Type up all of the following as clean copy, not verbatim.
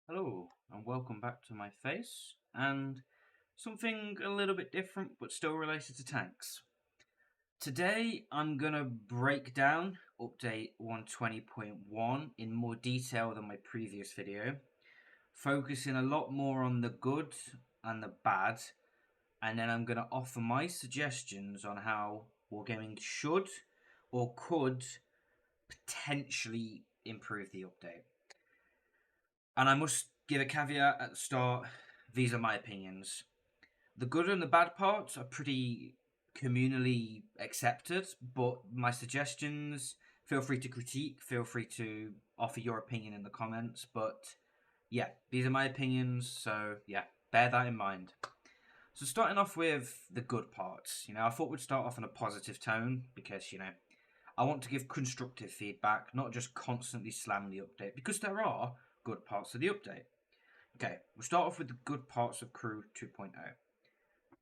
Hello, and welcome back to my face, and something a little bit different but still related to tanks. Today I'm gonna break down update 120.1 in more detail than my previous video, focusing a lot more on the good and the bad, and then I'm gonna offer my suggestions on how Wargaming should or could potentially improve the update. And I must give a caveat at the start, these are my opinions. The good and the bad parts are pretty communally accepted, but my suggestions, feel free to critique, feel free to offer your opinion in the comments. But yeah, these are my opinions, so yeah, bear that in mind. So starting off with the good parts, I thought we'd start off on a positive tone because, I want to give constructive feedback, not just constantly slam the update, because there are good parts of the update. Okay, we'll start off with the good parts of Crew 2.0.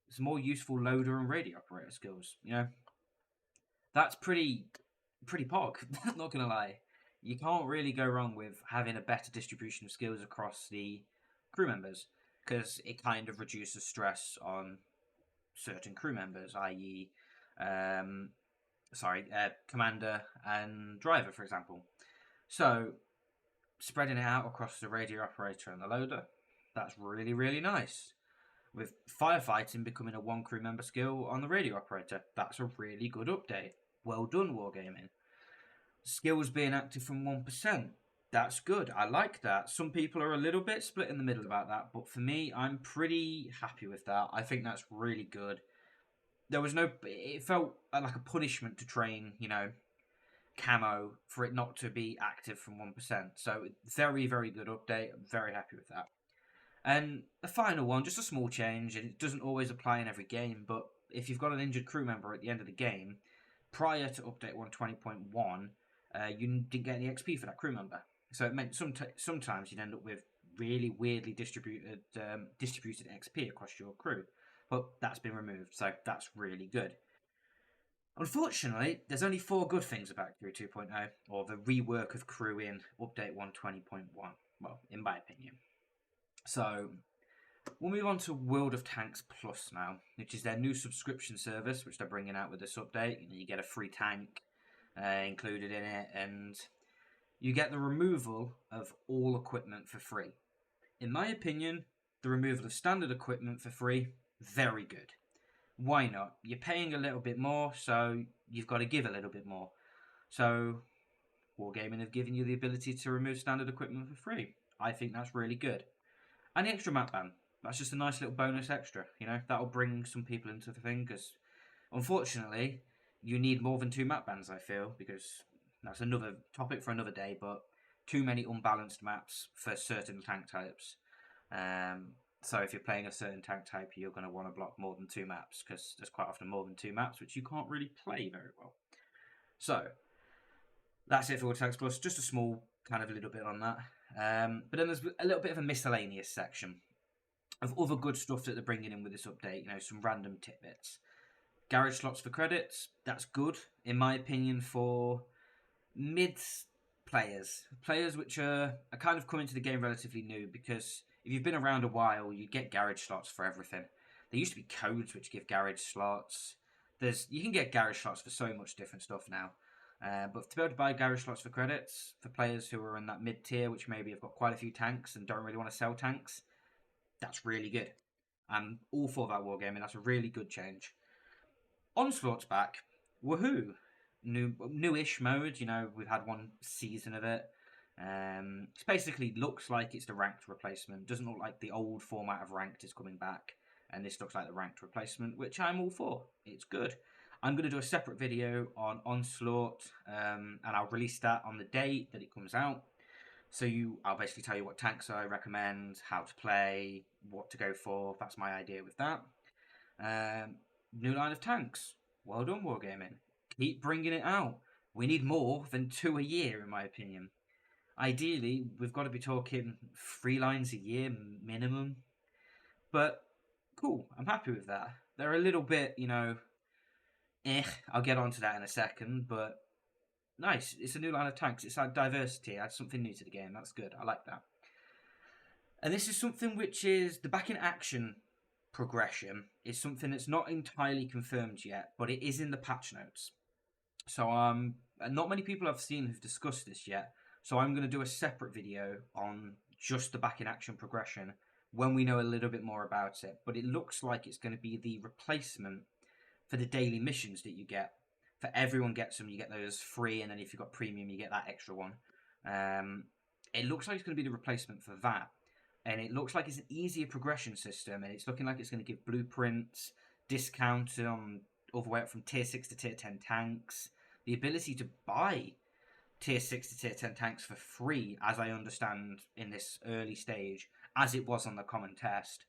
It's more useful loader and radio operator skills. That's pretty pog. Not gonna lie, you can't really go wrong with having a better distribution of skills across the crew members because it kind of reduces stress on certain crew members, i.e., commander and driver, for example. So spreading it out across the radio operator and the loader, that's really nice. With firefighting becoming a one crew member skill on the radio operator, that's a really good update. Well done, Wargaming. Skills being active from 1%, that's good. I like that. Some people are a little bit split in the middle about that, but for me, I'm pretty happy with that. I think that's really good. It felt like a punishment to train, camo for it not to be active from 1%. So, very good update. I'm very happy with that. And the final one, just a small change, and it doesn't always apply in every game, but if you've got an injured crew member at the end of the game, prior to update 120.1, you didn't get any XP for that crew member. So it meant sometimes you'd end up with really weirdly distributed XP across your crew. But that's been removed, so that's really good. Unfortunately, there's only 4 good things about Crew 2.0, or the rework of Crew in update 120.1. Well, in my opinion. So, we'll move on to World of Tanks Plus now, which is their new subscription service, which they're bringing out with this update. You get a free tank included in it, and you get the removal of all equipment for free. In my opinion, the removal of standard equipment for free, very good. Why not? You're paying a little bit more, so you've got to give a little bit more. So, Wargaming have given you the ability to remove standard equipment for free. I think that's really good. And the extra map ban. That's just a nice little bonus extra, That'll bring some people into the thing, because unfortunately, you need more than 2 map bans, I feel, because that's another topic for another day, but too many unbalanced maps for certain tank types. So if you're playing a certain tank type, you're going to want to block more than 2 maps, because there's quite often more than 2 maps, which you can't really play very well. So, that's it for World Tanks Plus, just a small kind of little bit on that. But then there's a little bit of a miscellaneous section of other good stuff that they're bringing in with this update, some random tidbits. Garage slots for credits, that's good, in my opinion, for mid players which are kind of coming to the game relatively new, because if you've been around a while, you get garage slots for everything. There used to be codes which give garage slots. You can get garage slots for so much different stuff now. But to be able to buy garage slots for credits for players who are in that mid tier, which maybe have got quite a few tanks and don't really want to sell tanks, that's really good. I'm all for that Wargaming. That's a really good change. Onslaught's back. Woohoo! Newish mode. We've had 1 season of it. It basically looks like it's the ranked replacement. Doesn't look like the old format of ranked is coming back. And this looks like the ranked replacement, which I'm all for. It's good. I'm going to do a separate video on Onslaught, and I'll release that on the day that it comes out. So I'll basically tell you what tanks I recommend, how to play, what to go for. That's my idea with that. New line of tanks. Well done, Wargaming. Keep bringing it out. We need more than 2 a year, in my opinion. Ideally, we've got to be talking 3 lines a year minimum. But cool, I'm happy with that. They're a little bit, I'll get onto that in a second, but nice. It's a new line of tanks. It's like diversity. Adds something new to the game. That's good. I like that. And this is something which is the back in action progression is something that's not entirely confirmed yet, but it is in the patch notes. So not many people I've seen who've discussed this yet. So I'm going to do a separate video on just the back in action progression when we know a little bit more about it. But it looks like it's going to be the replacement for the daily missions that you get. For everyone gets them, you get those free, and then if you've got premium, you get that extra one. It looks like it's going to be the replacement for that. And it looks like it's an easier progression system, and it's looking like it's going to give blueprints, discount all the way up from tier 6 to tier 10 tanks, the ability to buy tier 6 to tier 10 tanks for free, as I understand in this early stage, as it was on the common test.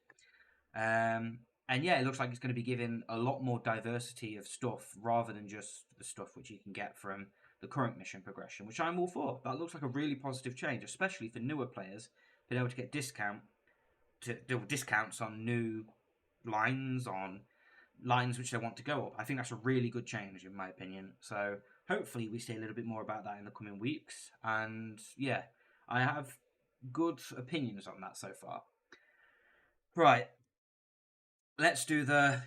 And yeah, it looks like it's going to be giving a lot more diversity of stuff rather than just the stuff which you can get from the current mission progression, which I'm all for. That looks like a really positive change, especially for newer players, being able to get discounts on new lines, on lines which they want to go up. I think that's a really good change in my opinion. So hopefully we see a little bit more about that in the coming weeks. And yeah, I have good opinions on that so far. Right, let's do the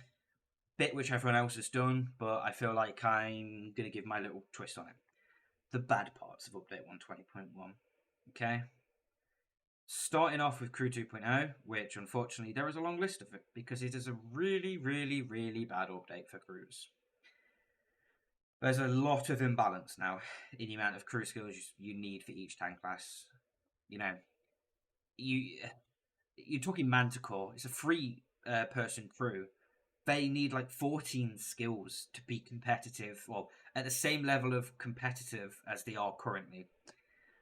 bit which everyone else has done, but I feel like I'm going to give my little twist on it. The bad parts of Update 120.1. Okay? Starting off with Crew 2.0, which unfortunately there is a long list of it, because it is a really, really, really bad update for crews. There's a lot of imbalance now in the amount of crew skills you need for each tank class. You know, you're talking Manticore. It's a person crew. They need like 14 skills to be competitive, or at the same level of competitive as they are currently.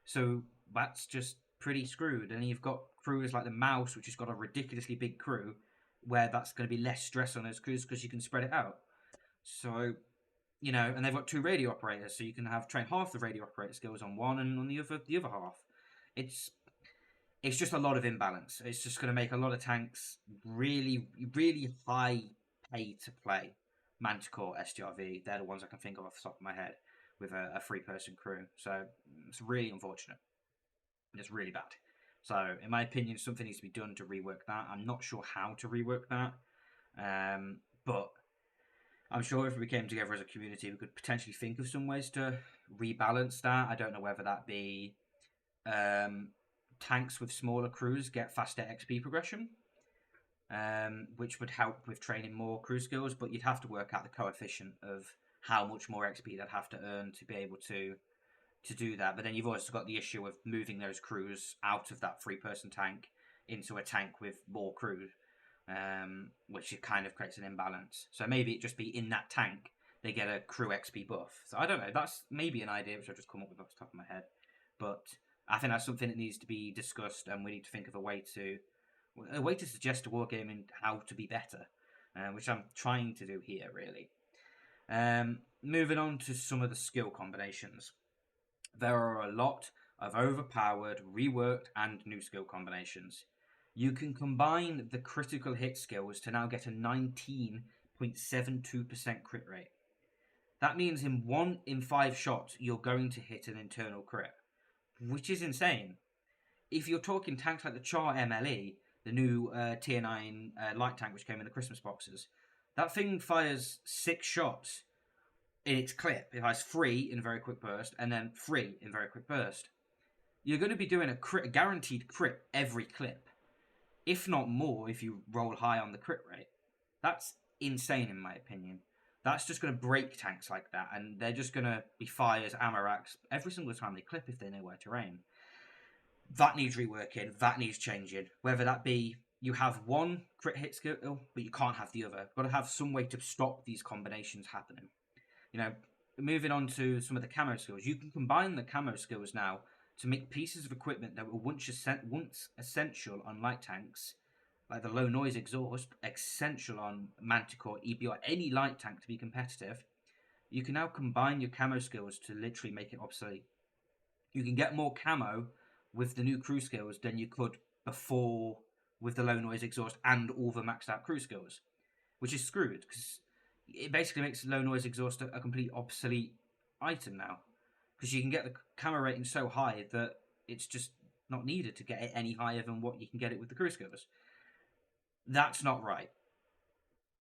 So that's just pretty screwed. And you've got crews like the Mouse, which has got a ridiculously big crew, where that's going to be less stress on those crews because you can spread it out. So, you know, and they've got 2 radio operators, so you can train half the radio operator skills on one, and on the other half. It's just a lot of imbalance. It's just going to make a lot of tanks really, really high pay to play. Manticore, STRV, they're the ones I can think of off the top of my head with a 3-person crew. So it's really unfortunate. It's really bad. So in my opinion, something needs to be done to rework that. I'm not sure how to rework that. But I'm sure if we came together as a community, we could potentially think of some ways to rebalance that. I don't know whether that be tanks with smaller crews get faster XP progression, which would help with training more crew skills, but you'd have to work out the coefficient of how much more XP they'd have to earn to be able to do that. But then you've also got the issue of moving those crews out of that 3-person tank into a tank with more crew, which it kind of creates an imbalance. So maybe it just be in that tank they get a crew XP buff. So I don't know. That's maybe an idea which I've just come up with off the top of my head. But I think that's something that needs to be discussed, and we need to think of a way to suggest to Wargaming how to be better, which I'm trying to do here, really. Moving on to some of the skill combinations. There are a lot of overpowered, reworked, and new skill combinations. You can combine the critical hit skills to now get a 19.72% crit rate. That means in 5 shots, you're going to hit an internal crit, which is insane. If you're talking tanks like the Char MLE, the new Tier 9 light tank which came in the Christmas boxes, that thing fires 6 shots in its clip. It fires 3 in a very quick burst, and then 3 in a very quick burst. You're going to be doing a guaranteed crit every clip, if not more if you roll high on the crit rate. That's insane in my opinion. That's just going to break tanks like that, and they're just going to be fires, ammo racks every single time they clip if they know where to aim. That needs reworking, that needs changing. Whether that be you have one crit hit skill, but you can't have the other. You've got to have some way to stop these combinations happening. You know, moving on to some of the camo skills, you can combine the camo skills now to make pieces of equipment that were once essential on light tanks, like the low noise exhaust, essential on Manticore, EBR, any light tank to be competitive. You can now combine your camo skills to literally make it obsolete. You can get more camo with the new crew skills than you could before with the low noise exhaust and all the maxed out crew skills, which is screwed because it basically makes low noise exhaust a complete obsolete item now, because you can get the camo rating so high that it's just not needed to get it any higher than what you can get it with the crew skills. That's not right.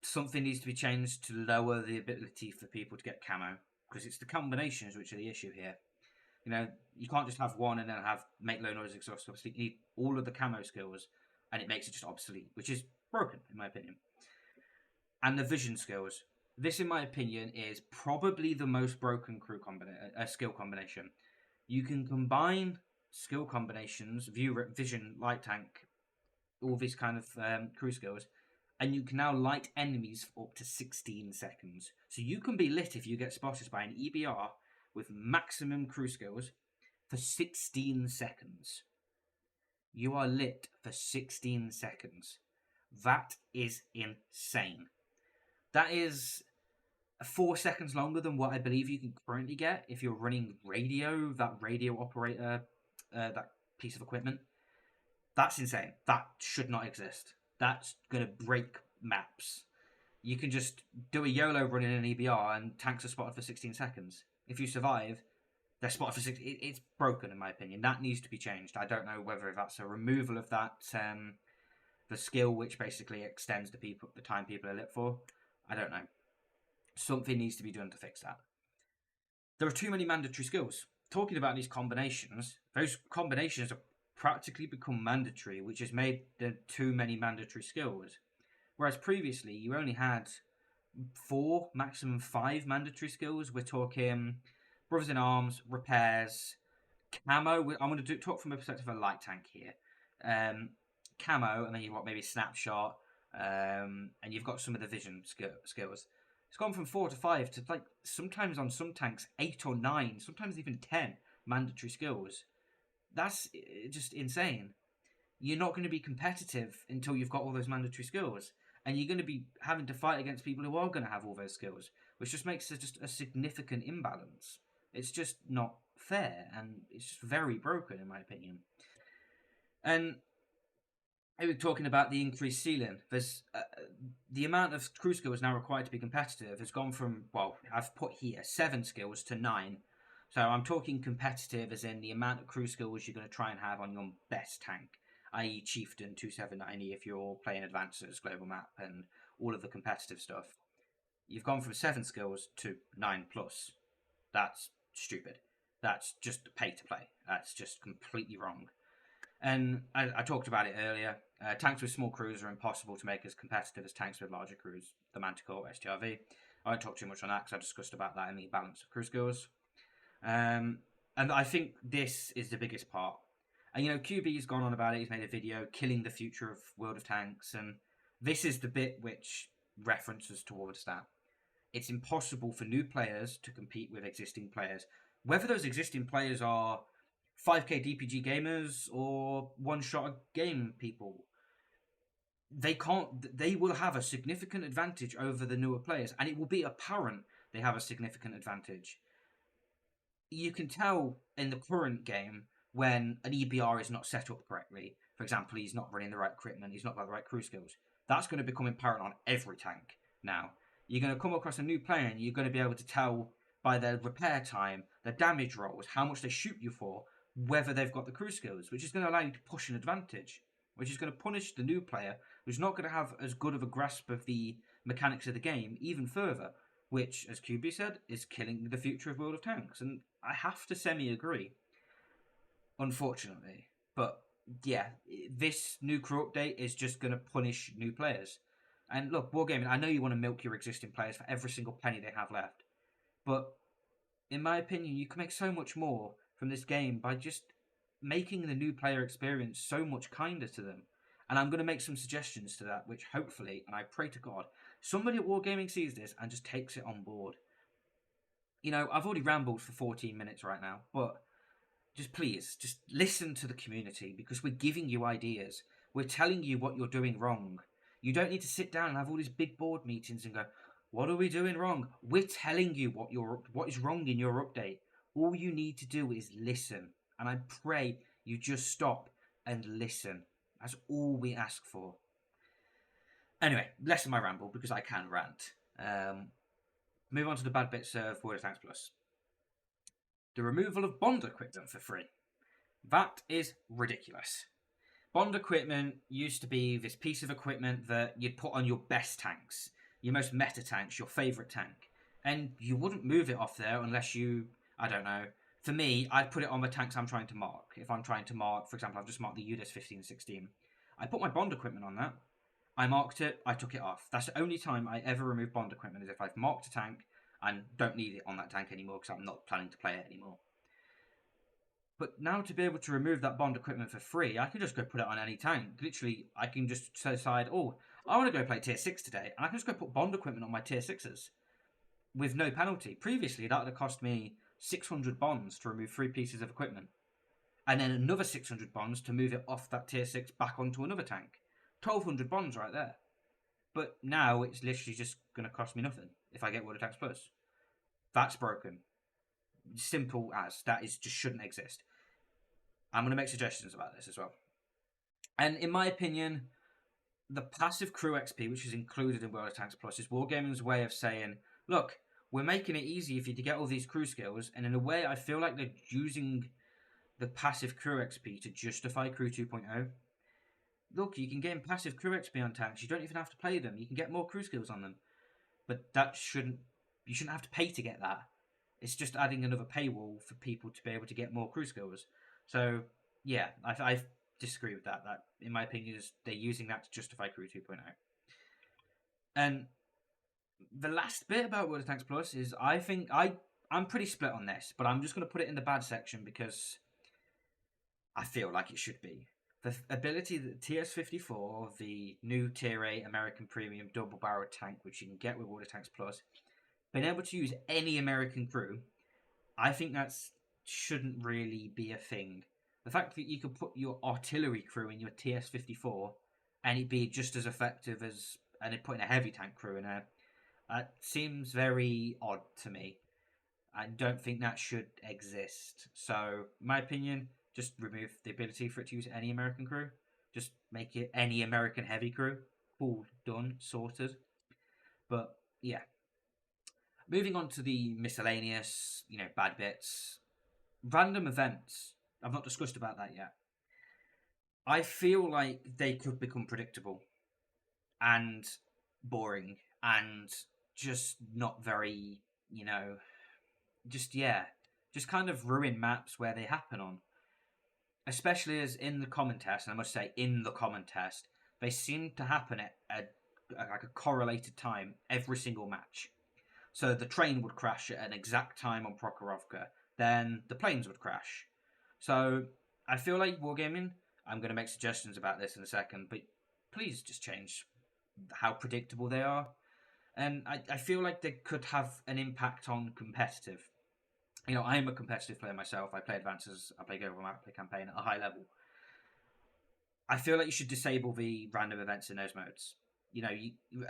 Something needs to be changed to lower the ability for people to get camo, because it's the combinations which are the issue here. You know, you can't just have one and then have make low noise exhaust. Obviously, you need all of the camo skills, and it makes it just obsolete, which is broken in my opinion. And the vision skills. This, in my opinion, is probably the most broken skill combination. You can combine skill combinations, vision, light tank, all these kind of crew skills, and you can now light enemies for up to 16 seconds. So you can be lit if you get spotted by an EBR with maximum crew skills for 16 seconds. You are lit for 16 seconds. That is insane. That is 4 seconds longer than what I believe you can currently get if you're running radio, that radio operator, that piece of equipment. That's insane. That should not exist. That's going to break maps. You can just do a YOLO run in an EBR and tanks are spotted for 16 seconds. If you survive, they're spotted for 16. It's broken, in my opinion. That needs to be changed. I don't know whether that's a removal of that, the skill which basically extends the time people are lit for. I don't know. Something needs to be done to fix that. There are too many mandatory skills. Talking about these combinations, those combinations have practically become mandatory, which has made there too many mandatory skills. Whereas previously, you only had 4, maximum 5 mandatory skills. We're talking Brothers in Arms, repairs, camo. I'm going to talk from a perspective of a light tank here. Camo, and then you've got maybe snapshot, and you've got some of the vision skills. It's gone from 4 to 5 to, like, sometimes on some tanks 8 or 9, sometimes even 10 mandatory skills. That's just insane. You're not going to be competitive until you've got all those mandatory skills, and you're going to be having to fight against people who are going to have all those skills, which just makes it just a significant imbalance. It's just not fair, and it's just very broken, in my opinion. And we were talking about the increased ceiling. There's the amount of crew skills now required to be competitive has gone from, well, I've put here 7 skills to 9. So I'm talking competitive as in the amount of crew skills you're going to try and have on your best tank, i.e. Chieftain 2790 if you're playing Advances, Global Map, and all of the competitive stuff. You've gone from 7 skills to 9+. That's stupid. That's just pay to play. That's just completely wrong. And I talked about it earlier. Tanks with small crews are impossible to make as competitive as tanks with larger crews. The Manticore, STRV. I won't talk too much on that because I discussed about that in the balance of crew skills. And I think this is the biggest part. And, you know, QB's gone on about it. He's made a video, Killing the Future of World of Tanks. And this is the bit which references towards that. It's impossible for new players to compete with existing players. Whether those existing players are 5k DPG gamers or one-shot game people, they will have a significant advantage over the newer players, and it will be apparent they have a significant advantage. You can tell in the current game when an EBR is not set up correctly. For example, he's not running the right equipment, he's not got the right crew skills. That's going to become apparent on every tank now. You're going to come across a new player and you're going to be able to tell by their repair time, their damage rolls, how much they shoot you for, whether they've got the crew skills, which is going to allow you to push an advantage, which is going to punish the new player who's not going to have as good of a grasp of the mechanics of the game even further, which, as QB said, is killing the future of World of Tanks. And I have to semi-agree, unfortunately. But yeah, this new crew update is just going to punish new players. And look, Wargaming, I know you want to milk your existing players for every single penny they have left, but in my opinion, you can make so much more from this game by just making the new player experience so much kinder to them. And I'm going to make some suggestions to that, which hopefully, and I pray to God, somebody at Wargaming sees this and just takes it on board. You know, I've already rambled for 14 minutes right now, but just please, just listen to the community, because we're giving you ideas. We're telling you what you're doing wrong. You don't need to sit down and have all these big board meetings and go, what are we doing wrong? We're telling you what is wrong in your update. All you need to do is listen. And I pray you just stop and listen. That's all we ask for. Anyway, less of my ramble, because I can rant. Move on to the bad bits of World of Tanks Plus. The removal of Bond equipment for free. That is ridiculous. Bond equipment used to be this piece of equipment that you'd put on your best tanks, your most meta tanks, your favourite tank. And you wouldn't move it off there unless you, I don't know. For me, I'd put it on the tanks I'm trying to mark. If I'm trying to mark, for example, I've just marked the UDIS 1516. I put my Bond equipment on that. I marked it, I took it off. That's the only time I ever remove Bond equipment, is if I've marked a tank and don't need it on that tank anymore because I'm not planning to play it anymore. But now to be able to remove that Bond equipment for free, I can just go put it on any tank. Literally, I can just decide, oh, I want to go play tier 6 today, and I can just go put Bond equipment on my tier 6s with no penalty. Previously, that would have cost me 600 bonds to remove 3 pieces of equipment, and then another 600 bonds to move it off that tier 6 back onto another tank. 1,200 bonds right there. But now it's literally just going to cost me nothing if I get World of Tanks Plus. That's broken. Simple as. That is just shouldn't exist. I'm going to make suggestions about this as well. And in my opinion, the passive crew XP, which is included in World of Tanks Plus, is Wargaming's way of saying, look, we're making it easy for you to get all these crew skills, and in a way I feel like they're using the passive crew XP to justify Crew 2.0. Look, you can gain passive crew XP on tanks, you don't even have to play them, you can get more crew skills on them. But you shouldn't have to pay to get that. It's just adding another paywall for people to be able to get more crew skills. So, yeah, I disagree with that. That, in my opinion, is they're using that to justify Crew 2.0. And the last bit about World of Tanks Plus is I think I'm pretty split on this, but I'm just going to put it in the bad section because I feel like it should be. The ability that TS-54, the new Tier 8 American Premium double-barreled tank, which you can get with World of Tanks Plus, being able to use any American crew, I think that shouldn't really be a thing. The fact that you could put your artillery crew in your TS-54 and it be just as effective as putting a heavy tank crew in there, that seems very odd to me. I don't think that should exist. So, in my opinion, just remove the ability for it to use any American crew. Just make it any American heavy crew. Cool, done, sorted. But, yeah. Moving on to the miscellaneous, bad bits. Random events. I've not discussed about that yet. I feel like they could become predictable and boring and just not very, just kind of ruin maps where they happen on. Especially as in the common test, and I must say in the common test, they seem to happen at a correlated time every single match. So the train would crash at an exact time on Prokhorovka, then the planes would crash. So I feel like Wargaming, I'm going to make suggestions about this in a second, but please just change how predictable they are. And I feel like they could have an impact on competitive. I'm a competitive player myself. I play advances, I play global map, I play campaign at a high level. I feel like you should disable the random events in those modes.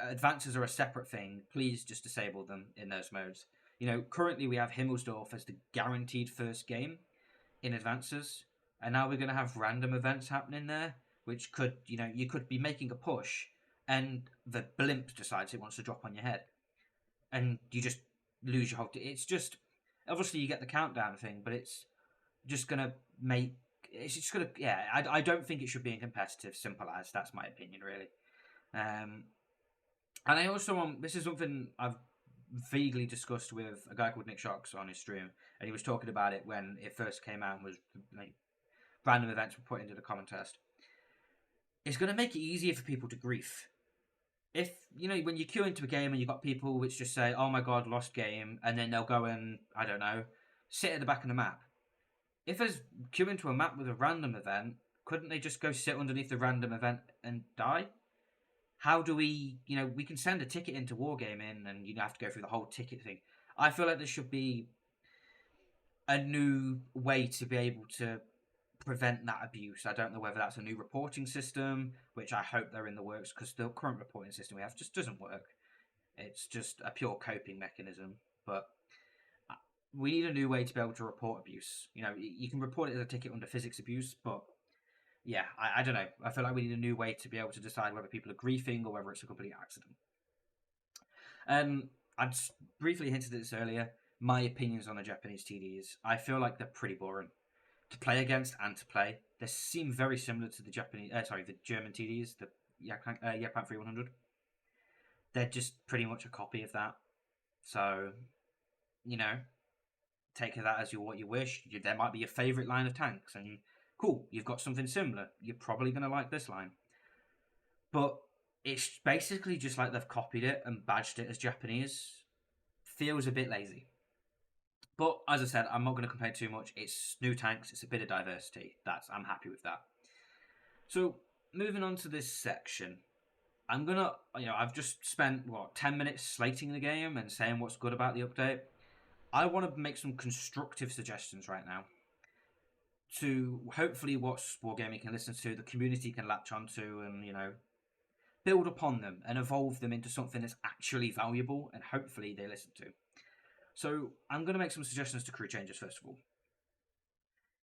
Advances are a separate thing. Please just disable them in those modes. Currently we have Himmelsdorf as the guaranteed first game in advances, and now we're going to have random events happening there, which could, you could be making a push, and the blimp decides it wants to drop on your head, and you just lose your whole. It's just obviously you get the countdown thing, but it's just going to make. It's just going to. Yeah, I don't think it should be in competitive. Simple as. That's my opinion, really. And I also want. This is something I've vaguely discussed with a guy called Nick Shocks on his stream, and he was talking about it when it first came out and was like random events were put into the common test. It's going to make it easier for people to grief. If, when you queue into a game and you've got people which just say, oh my god, lost game, and then they'll go and, I don't know, sit at the back of the map. If there's queue into a map with a random event, couldn't they just go sit underneath the random event and die? How do we, we can send a ticket into Wargaming and you have to go through the whole ticket thing. I feel like there should be a new way to be able to prevent that abuse. I don't know whether that's a new reporting system, which I hope they're in the works, because the current reporting system we have just doesn't work. It's just a pure coping mechanism. But we need a new way to be able to report abuse. You can report it as a ticket under physics abuse, but yeah, I don't know. I feel like we need a new way to be able to decide whether people are griefing or whether it's a complete accident. I just briefly hinted at this earlier. My opinions on the Japanese TDs. I feel like they're pretty boring. to play against and to play. They seem very similar to the the German TDs, the Jagdpanzer 3100. They're just pretty much a copy of that. So, you know, take that as what you wish. There might be your favourite line of tanks, and cool, you've got something similar. You're probably going to like this line. But it's basically just like they've copied it and badged it as Japanese. Feels a bit lazy. But as I said, I'm not going to complain too much. It's new tanks. It's a bit of diversity. I'm happy with that. So moving on to this section, I'm gonna, I've just spent 10 minutes slating the game and saying what's good about the update. I want to make some constructive suggestions right now to hopefully what Wargaming can listen to, the community can latch onto, and build upon them and evolve them into something that's actually valuable, and hopefully they listen to. So I'm going to make some suggestions to crew changes first of all.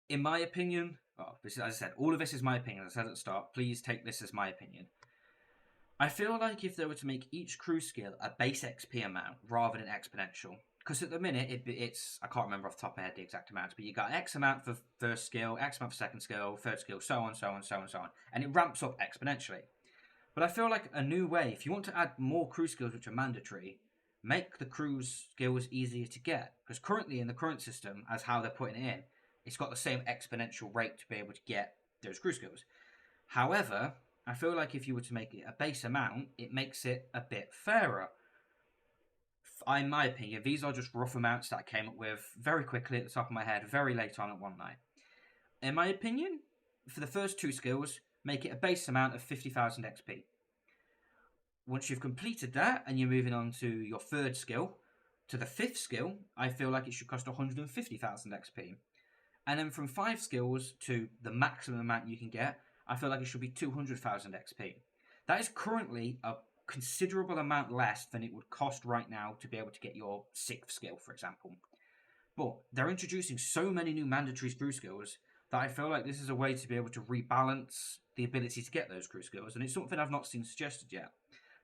In my opinion, as I said, all of this is my opinion. As I said at the start, please take this as my opinion. I feel like if they were to make each crew skill a base XP amount rather than exponential, because at the minute it's I can't remember off the top of my head the exact amount, but you got X amount for first skill, X amount for second skill, third skill, so on, so on, so on, so on, and it ramps up exponentially. But I feel like a new way, if you want to add more crew skills which are mandatory, make the crew skills easier to get. Because currently in the current system, as how they're putting it in, it's got the same exponential rate to be able to get those crew skills. However, I feel like if you were to make it a base amount, it makes it a bit fairer. In my opinion, these are just rough amounts that I came up with very quickly at the top of my head, very late on at one night. In my opinion, for the first two skills, make it a base amount of 50,000 XP. Once you've completed that and you're moving on to your third skill, to the fifth skill, I feel like it should cost 150,000 XP. And then from 5 skills to the maximum amount you can get, I feel like it should be 200,000 XP. That is currently a considerable amount less than it would cost right now to be able to get your 6th skill, for example. But they're introducing so many new mandatory crew skills that I feel like this is a way to be able to rebalance the ability to get those crew skills, and it's something I've not seen suggested yet.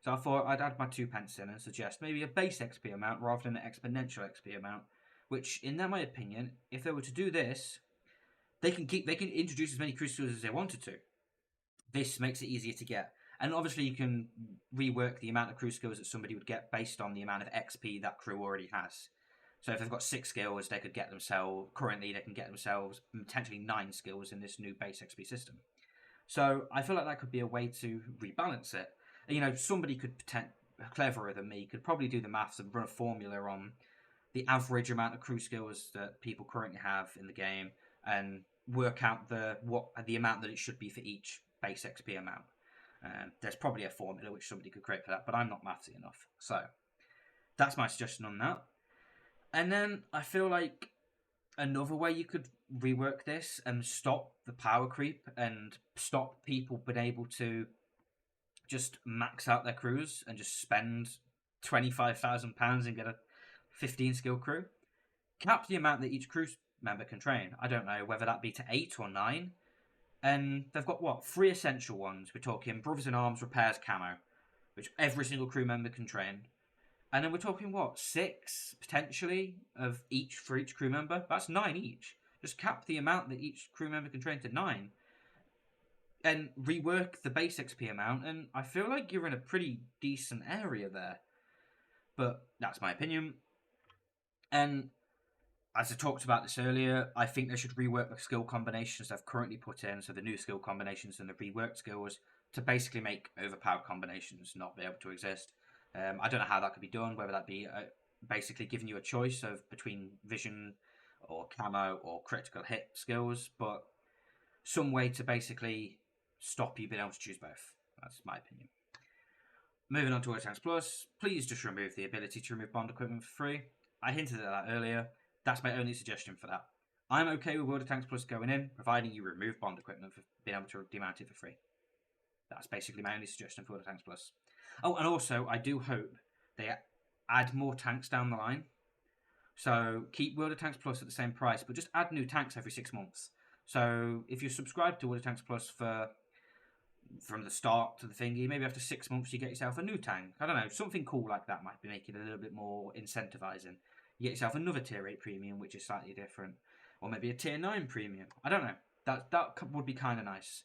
So I thought I'd add my 2 pence in and suggest maybe a base XP amount rather than an exponential XP amount, which, in my opinion, if they were to do this, they can introduce as many crew skills as they wanted to. This makes it easier to get. And obviously you can rework the amount of crew skills that somebody would get based on the amount of XP that crew already has. So if they've got 6 skills, they could get themselves, currently they can get themselves potentially 9 skills in this new base XP system. So I feel like that could be a way to rebalance it. Somebody could cleverer than me could probably do the maths and run a formula on the average amount of crew skills that people currently have in the game and work out the amount that it should be for each base XP amount. There's probably a formula which somebody could create for that, but I'm not mathsy enough. So that's my suggestion on that. And then I feel like another way you could rework this and stop the power creep and stop people being able to just max out their crews and just spend £25,000 and get a 15 skill crew. Cap the amount that each crew member can train. I don't know whether that be to 8 or 9. And they've got 3 essential ones. We're talking Brothers in Arms, Repairs, Camo, which every single crew member can train. And then we're talking 6 potentially of each for each crew member. That's 9 each. Just cap the amount that each crew member can train to 9. And rework the base XP amount, and I feel like you're in a pretty decent area there. But that's my opinion. And as I talked about this earlier, I think they should rework the skill combinations they've currently put in, so the new skill combinations and the reworked skills, to basically make overpowered combinations not be able to exist. I don't know how that could be done, whether that be basically giving you a choice of between vision or camo or critical hit skills, but some way to basically stop you being able to choose both. That's my opinion. Moving on to Wartanks Plus, please just remove the ability to remove bond equipment for free. I hinted at that earlier. That's my only suggestion for that. I'm okay with World of Tanks Plus going in, providing you remove bond equipment for being able to demount it for free. That's basically my only suggestion for World of Tanks Plus. Oh, and also, I do hope they add more tanks down the line. So keep World of Tanks Plus at the same price, but just add new tanks every 6 months. So if you're subscribed to World of Tanks Plus from the start to the thingy, maybe after 6 months you get yourself a new tank. I don't know, something cool like that might be making it a little bit more incentivizing. You get yourself another tier 8 premium, which is slightly different. or maybe a tier 9 premium. I don't know. That would be kind of nice.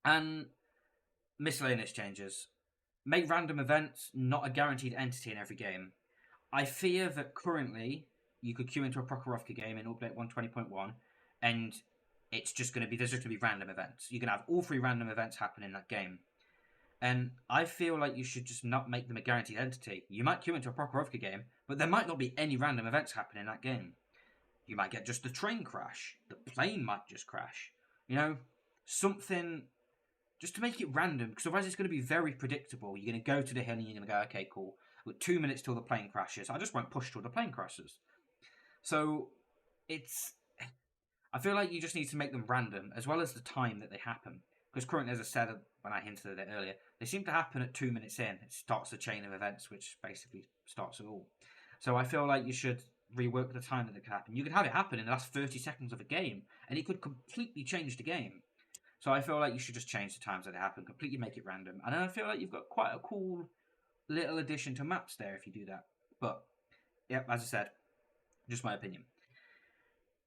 And miscellaneous changes. Make random events not a guaranteed entity in every game. I fear that currently you could queue into a Prokhorovka game in update 120.1 and it's just going to be, there's just going to be random events. You can have all 3 random events happen in that game. And I feel like you should just not make them a guaranteed entity. You might queue into a Prokhorovka game, but there might not be any random events happening in that game. You might get just the train crash. The plane might just crash. You know, something just to make it random, because otherwise it's going to be very predictable. You're going to go to the hill and you're going to go, okay, cool. With 2 minutes till the plane crashes, I just won't push till the plane crashes. So it's, I feel like you just need to make them random, as well as the time that they happen. Because currently, as I said when I hinted at it earlier, they seem to happen at 2 minutes in. It starts a chain of events, which basically starts it all. So I feel like you should rework the time that it could happen. You could have it happen in the last 30 seconds of a game, and it could completely change the game. So I feel like you should just change the times that it happen, completely make it random. And I feel like you've got quite a cool little addition to maps there if you do that. But, yeah, as I said, just my opinion.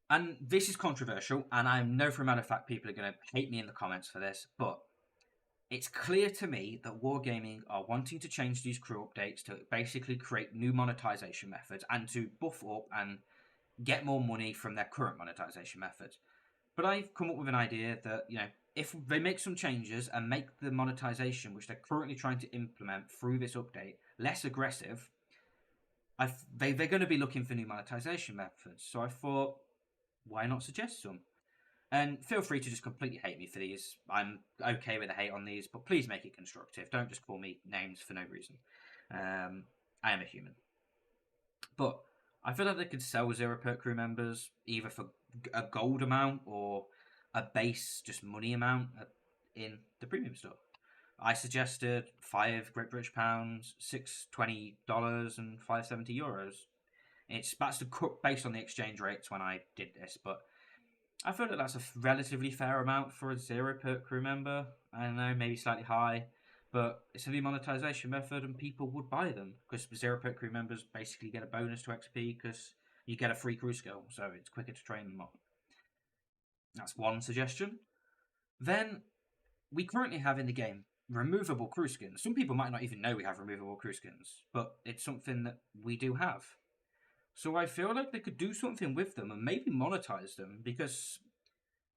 And this is controversial, and I know for a matter of fact people are going to hate me in the comments for this, but it's clear to me that Wargaming are wanting to change these crew updates to basically create new monetization methods and to buff up and get more money from their current monetization methods. But I've come up with an idea that, you know, if they make some changes and make the monetization, which they're currently trying to implement through this update, less aggressive, they're going to be looking for new monetization methods. So I thought, why not suggest some? And feel free to just completely hate me for these. I'm okay with the hate on these, but please make it constructive. Don't just call me names for no reason. I am a human. But I feel like they could sell 0 perk crew members either for a gold amount or a base just money amount in the premium store. I suggested 5 Great British pounds, $6.20, and €5.70. That's based on the exchange rates when I did this, but I feel like that's a relatively fair amount for a 0 perk crew member. I don't know, maybe slightly high, but it's a new monetization method and people would buy them because 0 perk crew members basically get a bonus to XP because you get a free crew skill, so it's quicker to train them up. That's one suggestion. Then we currently have in the game removable crew skins. Some people might not even know we have removable crew skins, but it's something that we do have. So I feel like they could do something with them and maybe monetize them because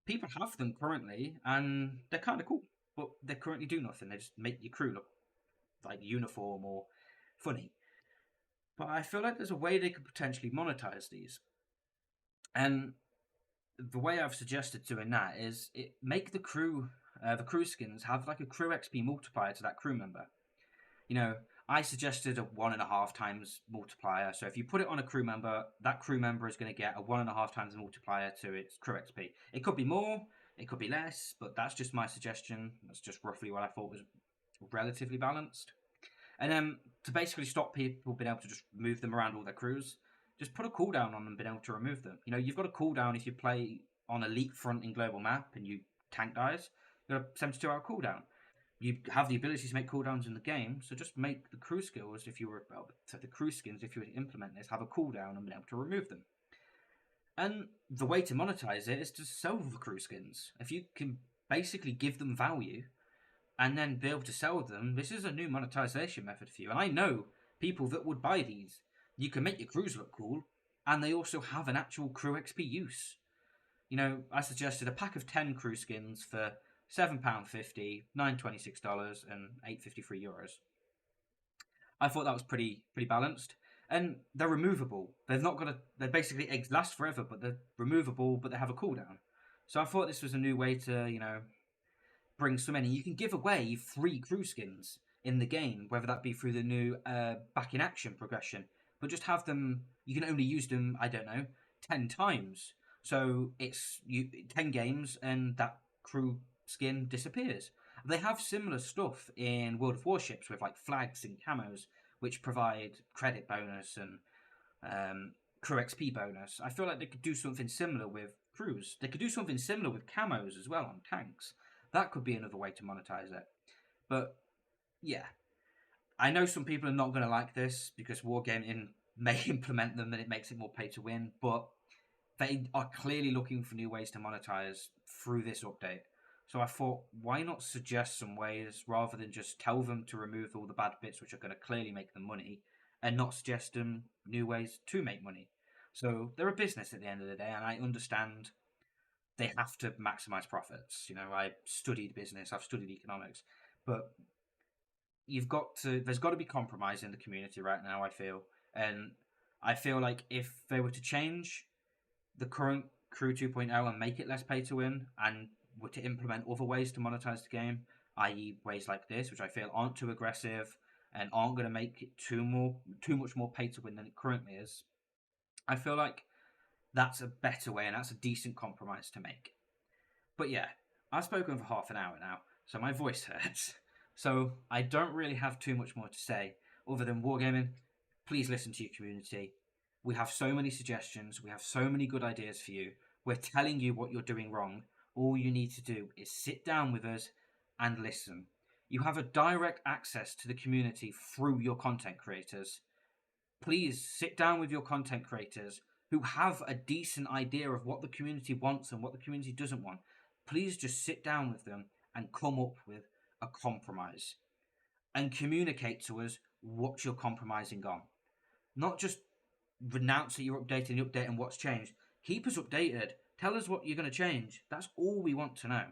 people have them currently and they're kind of cool, but they currently do nothing. They just make your crew look like uniform or funny. But I feel like there's a way they could potentially monetize these. And the way I've suggested doing that is make the crew skins have like a crew XP multiplier to that crew member. You know, I suggested a 1.5 times multiplier. So if you put it on a crew member, that crew member is going to get a 1.5 times multiplier to its crew XP. It could be more, it could be less, but that's just my suggestion. That's just roughly what I thought was relatively balanced. And then to basically stop people being able to just move them around all their crews, just put a cooldown on them being able to remove them. You know, you've got a cooldown if you play on elite front in global map and you tank dies. You've got a 72-hour cooldown. You have the ability to make cooldowns in the game, so just make the crew skills the crew skins, if you were to implement this, have a cooldown and be able to remove them. And the way to monetize it is to sell the crew skins. If you can basically give them value and then be able to sell them, this is a new monetization method for you. And I know people that would buy these. You can make your crews look cool, and they also have an actual crew XP use. You know, I suggested a pack of 10 crew skins for £7.50, $9.26, and €8.53. I thought that was pretty balanced. And they're removable. They basically last forever, but they're removable, but they have a cooldown. So I thought this was a new way to, you know, bring so many. You can give away 3 crew skins in the game, whether that be through the new back in action progression, but just have them, you can only use them, I don't know, 10 times. So it's 10 games and that crew skin disappears. They have similar stuff in World of Warships with like flags and camos, which provide credit bonus and crew XP bonus. I feel like they could do something similar with crews. They could do something similar with camos as well on tanks. That could be another way to monetize it. But yeah, I know some people are not going to like this because Wargaming may implement them and it makes it more pay to win, but they are clearly looking for new ways to monetize through this update. So I thought, why not suggest some ways rather than just tell them to remove all the bad bits, which are going to clearly make them money, and not suggest them new ways to make money. So they're a business at the end of the day, and I understand they have to maximize profits. I studied business, I've studied economics, but there's got to be compromise in the community right now, I feel. And I feel like if they were to change the current Crew 2.0 and make it less pay to win, and were to implement other ways to monetize the game, i.e., ways like this, which I feel aren't too aggressive and aren't going to make it too much more pay to win than it currently is, I feel like that's a better way and that's a decent compromise to make. But yeah, I've spoken for half an hour now, so my voice hurts. So I don't really have too much more to say other than Wargaming. Please listen to your community. We have so many suggestions. We have so many good ideas for you. We're telling you what you're doing wrong. All you need to do is sit down with us and listen. You have a direct access to the community through your content creators. Please sit down with your content creators who have a decent idea of what the community wants and what the community doesn't want. Please just sit down with them and come up with a compromise and communicate to us what you're compromising on. Not just renounce that you're updating the update and what's changed. Keep us updated. Tell us what you're going to change. That's all we want to know.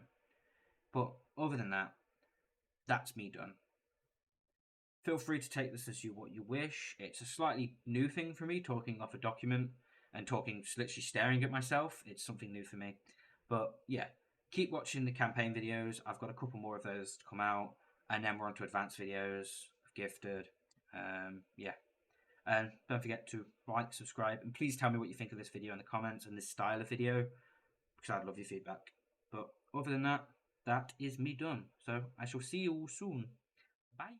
But other than that, that's me done. Feel free to take this as what you wish. It's a slightly new thing for me, talking off a document and talking, just literally staring at myself. It's something new for me. But yeah, keep watching the campaign videos. I've got a couple more of those to come out. And then we're on to advanced videos, gifted. Yeah. And don't forget to like, subscribe, and please tell me what you think of this video in the comments and this style of video, because I'd love your feedback. But other than that, that is me done. So I shall see you all soon. Bye.